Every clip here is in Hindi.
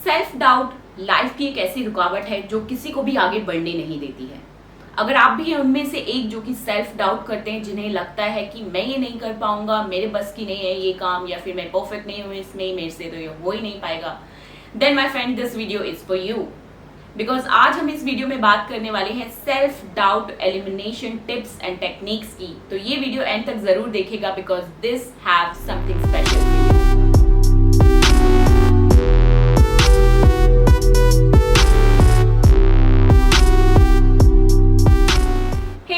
सेल्फ डाउट लाइफ की एक ऐसी रुकावट है जो किसी को भी आगे बढ़ने नहीं देती है। अगर आप भी हैं उनमें से एक जो कि सेल्फ डाउट करते हैं, जिन्हें लगता है कि मैं ये नहीं कर पाऊंगा, मेरे बस की नहीं है ये काम, या फिर मैं परफेक्ट नहीं हूँ इसमें, मेरे से तो ये हो ही नहीं पाएगा, then my friend this video is for you. Because आज हम इस वीडियो में बात करने वाले हैं self doubt elimination tips and techniques की। तो ये वीडियो एंड तक जरूर देखेगा because this have something special for you.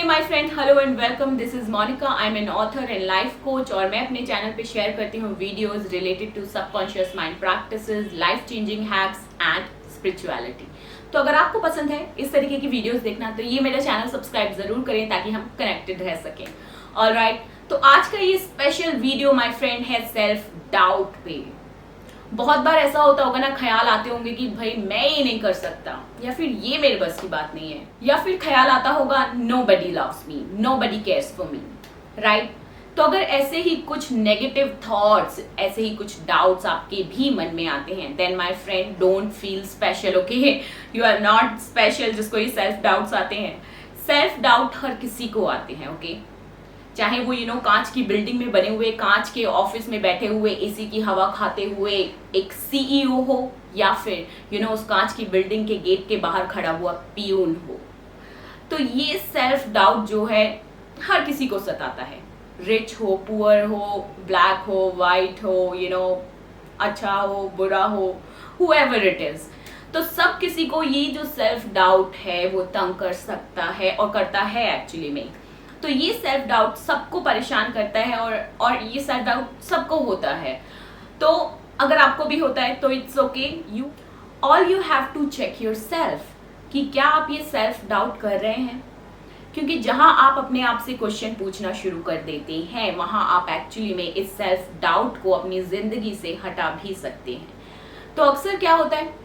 My friend, hello and welcome. This is Monica. I am an author and life coach और मैं अपने चैनल पे शेयर करती हूँ videos related to subconscious mind practices, life changing hacks and spirituality. तो अगर आपको पसंद है इस तरीके की वीडियोस देखना तो ये मेरा चैनल सब्सक्राइब जरूर करें ताकि हम कनेक्टेड रह सकें। ऑलराइट, तो आज का ये स्पेशल वीडियो माय फ्रेंड है सेल्फ डाउट पे। बहुत बार ऐसा होता होगा ना, ख्याल आते होंगे कि भाई मैं ये नहीं कर सकता, या फिर ये मेरे बस की बात नहीं है, या फिर ख्याल आता होगा nobody loves me, nobody cares for me, right. तो अगर ऐसे ही कुछ नेगेटिव थॉट्स, ऐसे ही कुछ डाउट्स आपके भी मन में आते हैं, then my friend don't feel special, okay, you are not special जिसको ये सेल्फ डाउट्स आते हैं। सेल्फ डाउट हर किसी को आते हैं, ओके, चाहे वो कांच की बिल्डिंग में बने हुए, कांच के ऑफिस में बैठे हुए, एसी की हवा खाते हुए एक सीईओ हो, या फिर उस कांच की बिल्डिंग के गेट के बाहर खड़ा हुआ पियून हो। तो ये सेल्फ डाउट जो है हर किसी को सताता है, रिच हो, पुअर हो, ब्लैक हो, वाइट हो, अच्छा हो, बुरा हो, हुएवर इट इज। तो सब किसी को ये जो सेल्फ डाउट है वो तंग कर सकता है और करता है एक्चुअली में। तो ये सेल्फ डाउट सबको परेशान करता है और ये सेल्फ डाउट सबको होता है। तो अगर आपको भी होता है तो it's okay, you have to check your self कि क्या आप ये सेल्फ डाउट कर रहे हैं। क्योंकि जहां आप अपने आप से क्वेश्चन पूछना शुरू कर देते हैं वहां आप एक्चुअली में इस सेल्फ डाउट को अपनी जिंदगी से हटा भी सकते हैं। तो अक्सर क्या होता है,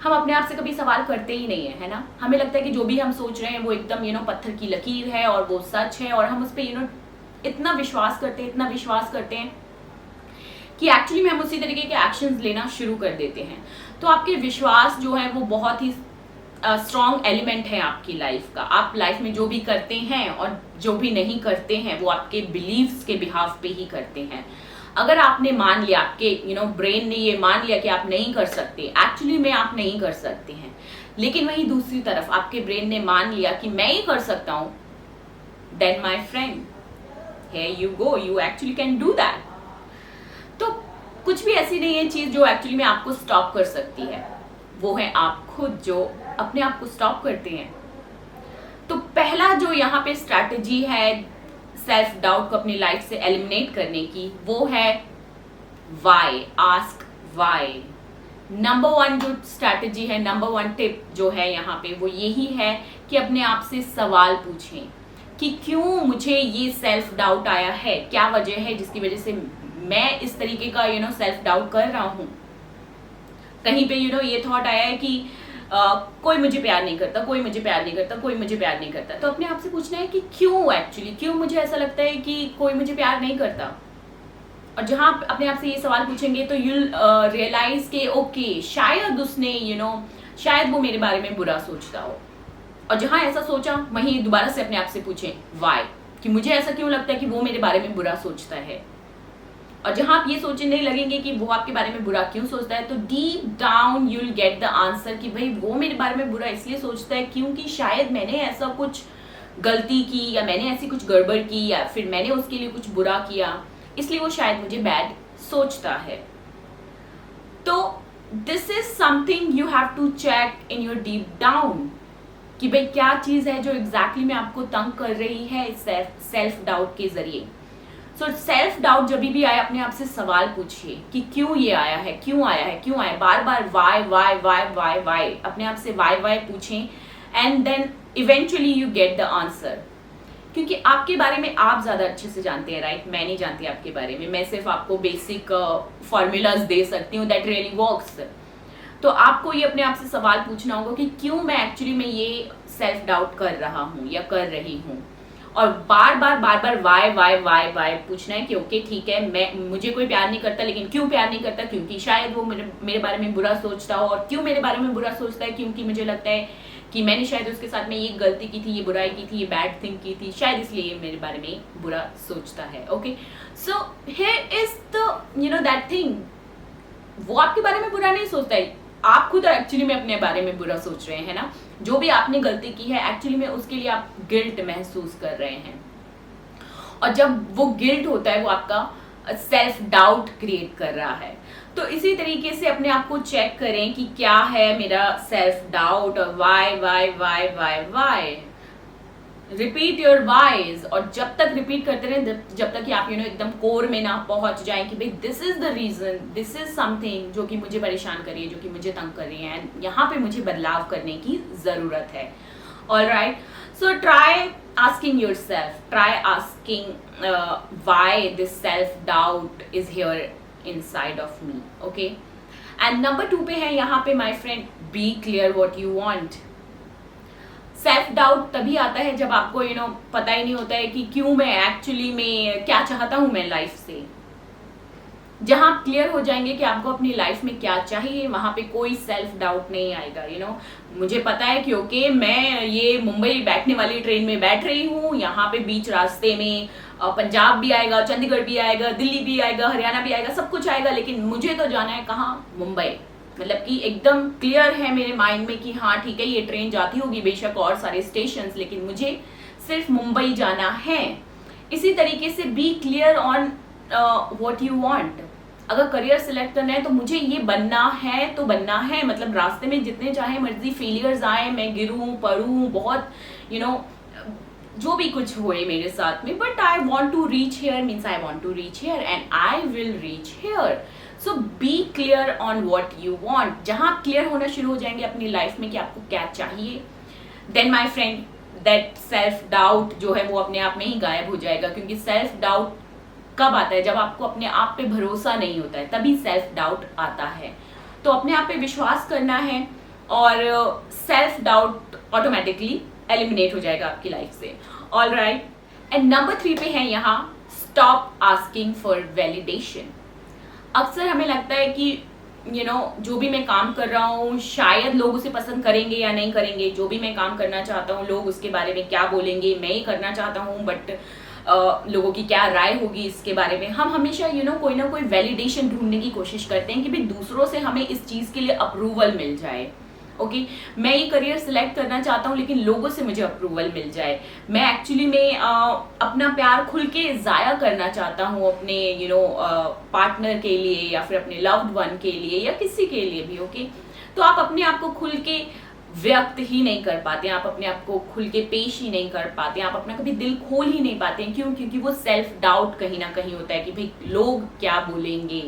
हम अपने आप से कभी सवाल करते ही नहीं है ना। हमें लगता है कि जो भी हम सोच रहे हैं वो एकदम पत्थर की लकीर है और वो सच है, और हम उस पर इतना विश्वास करते हैं कि एक्चुअली में हम उसी तरीके के एक्शंस लेना शुरू कर देते हैं। तो आपके विश्वास जो है वो बहुत ही स्ट्रॉन्ग एलिमेंट है आपकी लाइफ का। आप लाइफ में जो भी करते हैं और जो भी नहीं करते हैं वो आपके बिलीव्स के बिहाफ पे ही करते हैं। अगर आपने मान लिया, आपके ब्रेन ने ये मान लिया कि आप नहीं कर सकते, एक्चुअली में आप नहीं कर सकते हैं, लेकिन वहीं दूसरी तरफ आपके ब्रेन ने मान लिया कि मैं ही कर सकता हूं, then my friend here you go, you actually can do that. तो कुछ भी ऐसी नहीं है चीज जो एक्चुअली में आपको स्टॉप कर सकती है, वो है आप खुद जो अपने आप को स्टॉप करते हैं। तो पहला जो यहाँ पे स्ट्रैटेजी है सेल्फ डाउट को अपनी लाइफ से एलिमिनेट करने की, वो है why, ask why. Number one जो स्ट्रैटेजी है, नंबर वन टिप जो है यहाँ पे वो यही है कि अपने आप से सवाल पूछें कि क्यों मुझे ये सेल्फ डाउट आया है, क्या वजह है जिसकी वजह से मैं इस तरीके का सेल्फ डाउट कर रहा हूँ। कहीं पे ये थॉट आया है कि कोई मुझे प्यार नहीं करता, कोई मुझे प्यार नहीं करता, कोई मुझे प्यार नहीं करता। तो अपने आप से पूछना है कि क्यों मुझे ऐसा लगता है कि कोई मुझे प्यार नहीं करता। और जहां आप अपने आप से ये सवाल पूछेंगे तो यूल रियलाइज के ओके, शायद उसने शायद वो मेरे बारे में बुरा सोचता हो। और जहां ऐसा सोचा वहीं दोबारा से अपने आप से पूछें वाई, कि मुझे ऐसा क्यों लगता है कि वो मेरे बारे में बुरा सोचता है। और जहां आप ये सोचने लगेंगे कि वो आपके बारे में बुरा क्यों सोचता है, तो deep down you will get the answer कि भाई वो मेरे बारे में बुरा इसलिए सोचता है क्योंकि शायद मैंने ऐसा कुछ गलती की, या मैंने ऐसी कुछ गड़बड़ की, या फिर मैंने उसके लिए कुछ बुरा किया, इसलिए वो शायद मुझे बैड सोचता है। तो this is something you have to check in your deep down कि भाई क्या चीज है जो एग्जैक्टली में आपको तंग कर रही है सेल्फ डाउट के जरिए। सो सेल्फ डाउट जब भी आए अपने आप से सवाल पूछिए कि क्यों ये आया है, क्यों आया है, क्यों आया, बार बार why why why why why, अपने आप से वाई वाई पूछें and then eventually you get the answer. क्योंकि आपके बारे में आप ज्यादा अच्छे से जानते हैं, राइट। मैं नहीं जानती आपके बारे में, मैं सिर्फ आपको बेसिक फॉर्मूलाज दे सकती हूँ दैट रियली वर्क्स। तो आपको ये अपने आप से सवाल पूछना होगा कि क्यों मैं एक्चुअली में ये सेल्फ डाउट कर रहा हूँ या कर रही हूँ। और बार बार वाई पूछना है कि ओके ठीक है, मुझे कोई प्यार नहीं करता, लेकिन क्यों प्यार नहीं करता? क्योंकि शायद वो मेरे बारे में बुरा सोचता हो। और क्यों मेरे बारे में बुरा सोचता है? क्योंकि मुझे लगता है कि मैंने शायद उसके साथ में ये गलती की थी, ये बुराई की थी, ये बैड थिंग की थी, शायद इसलिए ये मेरे बारे में बुरा सोचता है। Okay, so here is the that thing, वो आपके बारे में बुरा नहीं सोचता है, आप खुद एक्चुअली में अपने बारे में बुरा सोच रहे हैं ना। जो भी आपने गलती की है एक्चुअली में उसके लिए आप गिल्ट महसूस कर रहे हैं, और जब वो गिल्ट होता है वो आपका सेल्फ डाउट क्रिएट कर रहा है। तो इसी तरीके से अपने आप को चेक करें कि क्या है मेरा सेल्फ डाउट, और वाई रिपीट योर वाइज। और जब तक रिपीट करते रहे, जब तक कि आप एकदम कोर में ना पहुंच जाएं कि भाई this is the reason, this is something जो कि मुझे परेशान कर रही है, जो कि मुझे तंग कर रही है, एंड यहाँ पे मुझे बदलाव करने की जरूरत है। Alright, so try asking yourself, try asking why this self doubt is here inside of me. Okay, and number 2 पे है यहाँ पे my friend, be clear what you want. Self doubt तभी आता है जब आपको पता ही नहीं होता है कि क्यों मैं एक्चुअली में क्या चाहता हूं मैं लाइफ से। जहां आप क्लियर हो जाएंगे कि आपको अपनी लाइफ में क्या चाहिए, वहां पे कोई सेल्फ डाउट नहीं आएगा। मुझे पता है कि ओके मैं ये मुंबई बैठने वाली ट्रेन में बैठ रही हूँ, यहाँ पे बीच रास्ते में पंजाब भी आएगा, चंडीगढ़ भी आएगा, दिल्ली भी आएगा, हरियाणा भी आएगा, सब कुछ आएगा, लेकिन मुझे तो जाना है कहाँ? मुंबई। मतलब कि एकदम क्लियर है मेरे माइंड में कि हाँ ठीक है ये ट्रेन जाती होगी बेशक और सारे स्टेशंस, लेकिन मुझे सिर्फ मुंबई जाना है। इसी तरीके से be clear on what you want. अगर करियर सिलेक्ट करना है तो मुझे ये बनना है तो बनना है, मतलब रास्ते में जितने चाहे मर्जी फेलियर्स आए, मैं गिरूं पड़ूं, बहुत जो भी कुछ हुए मेरे साथ में, but I want to reach here, means I want to reach here and I will reach here. So be clear on what you want. जहां आप क्लियर होना शुरू हो जाएंगे अपनी लाइफ में कि आपको क्या चाहिए, then my friend that self doubt जो है वो अपने आप में ही गायब हो जाएगा। क्योंकि सेल्फ डाउट कब आता है? जब आपको अपने आप पे भरोसा नहीं होता है, तभी सेल्फ डाउट आता है। तो अपने आप पे विश्वास करना है और सेल्फ डाउट ऑटोमेटिकली एलिमिनेट हो जाएगा आपकी लाइफ से। ऑलराइट, एंड नंबर 3 पे है यहाँ, स्टॉप आस्किंग फॉर वैलिडेशन। अक्सर हमें लगता है कि जो भी मैं काम कर रहा हूँ शायद लोग उसे पसंद करेंगे या नहीं करेंगे, जो भी मैं काम करना चाहता हूँ लोग उसके बारे में क्या बोलेंगे, मैं ही करना चाहता हूँ बट लोगों की क्या राय होगी इसके बारे में। हम हमेशा कोई ना कोई वैलिडेशन ढूंढने की कोशिश करते हैं कि भाई दूसरों से हमें इस चीज़ के लिए अप्रूवल मिल जाए। ओके, मैं ये करियर सिलेक्ट करना चाहता हूँ लेकिन लोगों से मुझे अप्रूवल मिल जाए। मैं एक्चुअली में अपना प्यार खुल के ज़ाया करना चाहता हूँ अपने पार्टनर के लिए या फिर अपने लव्ड वन के लिए या किसी के लिए भी। ओके, तो आप अपने आप को खुल के व्यक्त ही नहीं कर पाते, आप अपने आप को खुल के पेश ही नहीं कर पाते, आप अपना कभी दिल खोल ही नहीं पाते। क्यों? क्योंकि वो सेल्फ डाउट कहीं ना कहीं होता है कि भाई लोग क्या बोलेंगे।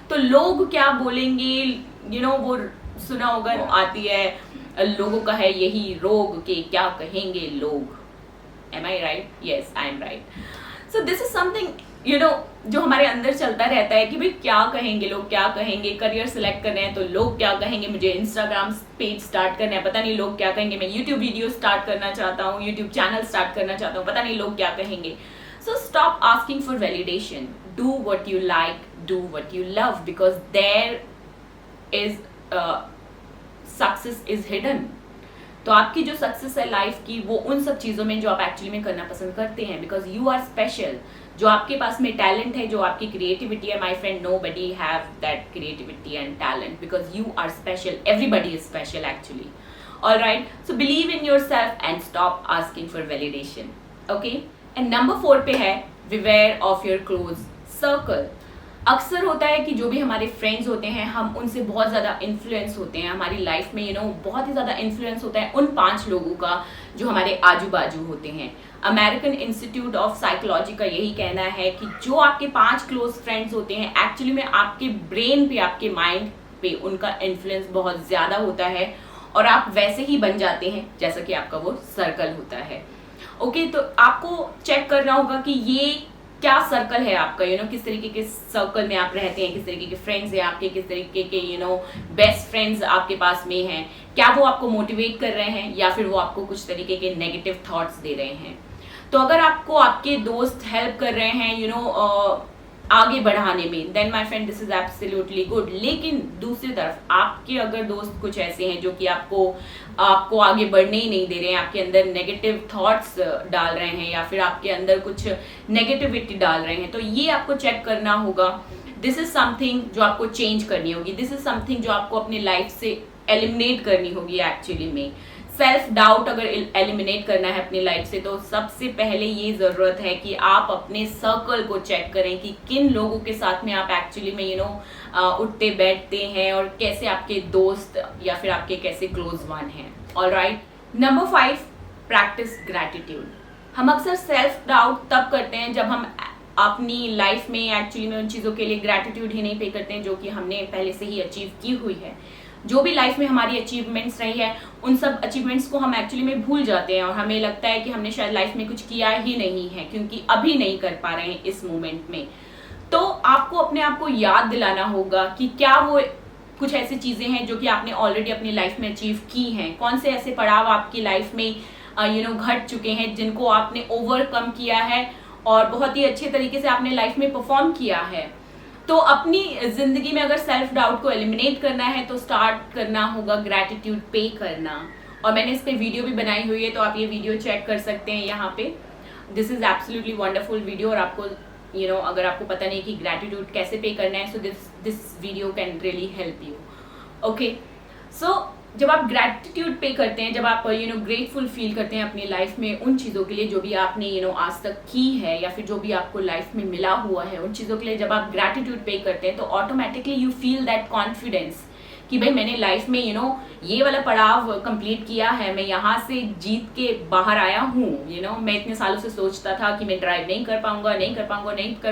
तो लोग क्या बोलेंगे वो सुना होगा, आती है लोगों का है यही रोग के क्या कहेंगे लोग। Am I right? Yes, I am right. So this is something जो हमारे अंदर चलता रहता है कि भाई क्या कहेंगे लोग, क्या कहेंगे। करियर सिलेक्ट करना है तो लोग क्या कहेंगे, मुझे इंस्टाग्राम पेज स्टार्ट करना है, पता नहीं लोग क्या कहेंगे। मैं यूट्यूब वीडियो स्टार्ट करना चाहता हूँ, यूट्यूब चैनल स्टार्ट करना चाहता हूँ, पता नहीं लोग क्या कहेंगे। So stop asking for validation, do what you like, do what you love, because there is success is hidden. तो आपकी जो सक्सेस है लाइफ की वो उन सब चीज़ों में जो आप एक्चुअली में करना पसंद करते हैं, बिकॉज यू आर स्पेशल। जो आपके पास में टैलेंट है, जो आपकी क्रिएटिविटी है, my friend, nobody have that creativity and talent, because you are special, everybody is special actually. Alright, so believe in your self and stop asking for validation. Okay, and number 4 पे है, beware of your close circle. अक्सर होता है कि जो भी हमारे फ्रेंड्स होते हैं हम उनसे बहुत ज़्यादा इन्फ्लुएंस होते हैं हमारी लाइफ में, बहुत ही ज़्यादा इन्फ्लुएंस होता है उन 5 लोगों का जो हमारे आजू बाजू होते हैं। अमेरिकन इंस्टीट्यूट ऑफ साइकोलॉजी का यही कहना है कि जो आपके 5 क्लोज फ्रेंड्स होते हैं एक्चुअली में आपके ब्रेन पे, आपके माइंड पे उनका इन्फ्लुएंस बहुत ज़्यादा होता है और आप वैसे ही बन जाते हैं जैसा कि आपका वो सर्कल होता है। ओके, तो आपको चेक करना होगा कि ये क्या सर्कल है आपका, किस तरीके के सर्कल में आप रहते हैं, किस तरीके के फ्रेंड्स हैं आपके, किस तरीके के बेस्ट फ्रेंड्स आपके पास में हैं। क्या वो आपको मोटिवेट कर रहे हैं या फिर वो आपको कुछ तरीके के नेगेटिव थॉट्स दे रहे हैं। तो अगर आपको आपके दोस्त हेल्प कर रहे हैं आगे बढ़ाने में, then my friend this is absolutely good. लेकिन दूसरी तरफ आपके अगर दोस्त कुछ ऐसे हैं जो कि आपको आगे बढ़ने ही नहीं दे रहे हैं, आपके अंदर नेगेटिव थॉट्स डाल रहे हैं या फिर आपके अंदर कुछ नेगेटिविटी डाल रहे हैं, तो ये आपको चेक करना होगा। दिस इज समथिंग जो आपको चेंज करनी होगी, दिस इज समथिंग जो आपको अपनी लाइफ से एलिमिनेट करनी होगी। एक्चुअली में सेल्फ डाउट अगर एलिमिनेट करना है अपनी लाइफ से, तो सबसे पहले ये जरूरत है कि आप अपने सर्कल को चेक करें कि किन लोगों के साथ में आप एक्चुअली में उठते बैठते हैं और कैसे आपके दोस्त या फिर आपके कैसे क्लोज वन हैं। Alright, number 5, practice gratitude. हम अक्सर सेल्फ डाउट तब करते हैं जब हम अपनी लाइफ में एक्चुअली में उन चीज़ों के लिए ग्रैटिट्यूड ही नहीं पे करते हैं जो कि हमने पहले से ही अचीव की हुई है। जो भी लाइफ में हमारी अचीवमेंट्स रही है, उन सब अचीवमेंट्स को हम एक्चुअली में भूल जाते हैं और हमें लगता है कि हमने शायद लाइफ में कुछ किया ही नहीं है, क्योंकि अभी नहीं कर पा रहे हैं इस मोमेंट में। तो आपको अपने आप को याद दिलाना होगा कि क्या वो कुछ ऐसी चीजें हैं जो कि आपने ऑलरेडी अपनी लाइफ में अचीव की हैं, कौन से ऐसे पड़ाव आपकी लाइफ में घट चुके हैं जिनको आपने ओवरकम किया है और बहुत ही अच्छे तरीके से आपने लाइफ में परफॉर्म किया है। तो अपनी जिंदगी में अगर सेल्फ डाउट को एलिमिनेट करना है तो स्टार्ट करना होगा ग्रैटिट्यूड पे करना। और मैंने इस पे वीडियो भी बनाई हुई है, तो आप ये वीडियो चेक कर सकते हैं यहाँ पे। This is absolutely wonderful video. और आपको अगर आपको पता नहीं कि ग्रैटिट्यूड कैसे पे करना है, so this video can really help you. Okay, so जब आप ग्रैटिट्यूड पे करते हैं, जब आप ग्रेटफुल फील करते हैं अपनी लाइफ में उन चीज़ों के लिए जो भी आपने आज तक की है या फिर जो भी आपको लाइफ में मिला हुआ है, उन चीज़ों के लिए जब आप ग्रैटिट्यूड पे करते हैं तो automatically you feel that confidence कि भाई मैंने लाइफ में ये वाला पड़ाव कंप्लीट किया है, मैं यहाँ से जीत के बाहर आया हूँ। मैं इतने सालों से सोचता था कि मैं ड्राइव नहीं कर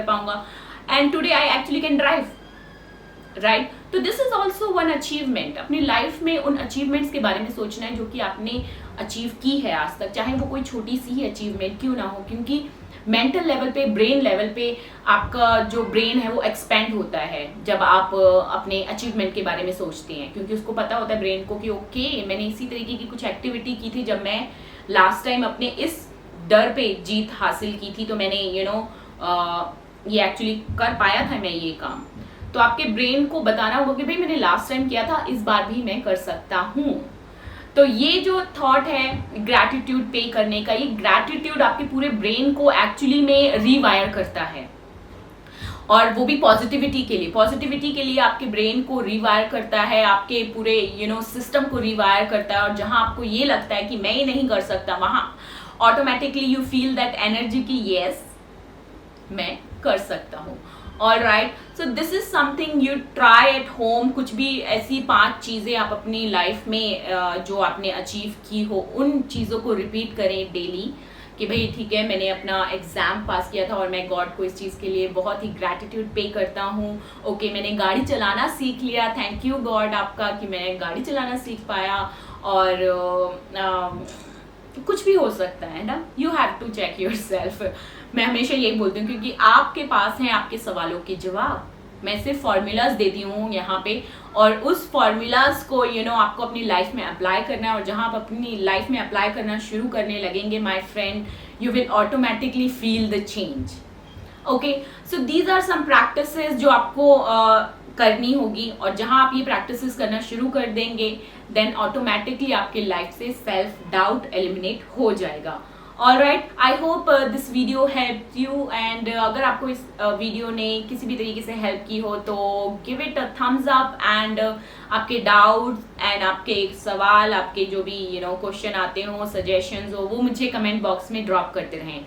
पाऊंगा and today I actually can drive, right. तो this is also one achievement. अपनी लाइफ में उन अचीवमेंट्स के बारे में सोचना है जो कि आपने अचीव की है आज तक, चाहे वो कोई छोटी सी ही अचीवमेंट क्यों ना हो, क्योंकि मेंटल लेवल पे, ब्रेन लेवल पे आपका जो ब्रेन है वो एक्सपेंड होता है जब आप अपने अचीवमेंट के बारे में सोचते हैं, क्योंकि उसको पता होता है ब्रेन को कि ओके मैंने इसी तरीके की कुछ एक्टिविटी की थी जब मैं लास्ट टाइम अपने इस डर पे जीत हासिल की थी, तो मैंने ये एक्चुअली कर पाया था मैं ये काम। तो आपके ब्रेन को बताना होगा कि भाई मैंने लास्ट टाइम किया था, इस बार भी मैं कर सकता हूँ। तो ये जो थॉट है ग्रैटिट्यूड पे करने का, ये ग्रैटिट्यूड आपके पूरे ब्रेन को एक्चुअली में रीवायर करता है, और वो भी पॉजिटिविटी के लिए। पॉजिटिविटी के लिए आपके ब्रेन को रीवायर करता है, आपके पूरे सिस्टम को रीवायर करता है। और जहां आपको ये लगता है कि मैं ये नहीं कर सकता, वहां automatically you feel that energy की यस मैं कर सकता हूँ। Alright, so this is something you try at home. कुछ भी ऐसी 5 चीजें आप अपनी लाइफ में जो आपने अचीव की हो, उन चीजों को रिपीट करें डेली कि भाई ठीक है मैंने अपना एग्जाम पास किया था और मैं गॉड को इस चीज़ के लिए बहुत ही ग्रैटिट्यूड पे करता हूँ। ओके, मैंने गाड़ी चलाना सीख लिया, थैंक यू गॉड आपका कि मैं गाड़ी चलाना सीख पाया। और कुछ भी हो सकता है ना, you have to check your self. मैं हमेशा यही बोलती हूँ क्योंकि आपके पास हैं आपके सवालों के जवाब। मैं सिर्फ फॉर्मूलाज देती हूँ यहाँ पे, और उस फॉर्मूलाज को आपको अपनी लाइफ में अप्लाई करना है। और जहाँ आप अपनी लाइफ में अप्लाई करना शुरू करने लगेंगे my friend, you will automatically feel the change. Okay, so these are some practices जो आपको करनी होगी, और जहाँ आप ये प्रैक्टिसेस करना शुरू कर देंगे देन ऑटोमेटिकली आपके लाइफ से सेल्फ डाउट एलिमिनेट हो जाएगा। Alright, I hope this video help you, and अगर आपको इस वीडियो ने किसी भी तरीके से हेल्प की हो तो give it a thumbs up, and आपके डाउट्स एंड आपके सवाल, आपके जो भी क्वेश्चन आते हो, सजेशंस हो, वो मुझे कमेंट बॉक्स में ड्रॉप करते रहें।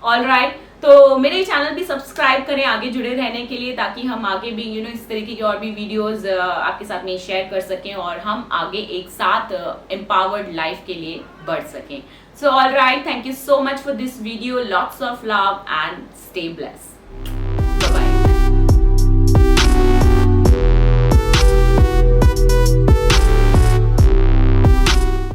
ऑलराइट, तो मेरे चैनल भी सब्सक्राइब करें आगे जुड़े रहने के लिए, ताकि हम आगे भी इस तरीके की और भी वीडियोस आपके साथ में शेयर कर सकें और हम आगे एक साथ एम्पावर्ड लाइफ के लिए बढ़ सकें। So all right, thank you so much for this video. Lots of love and stay blessed.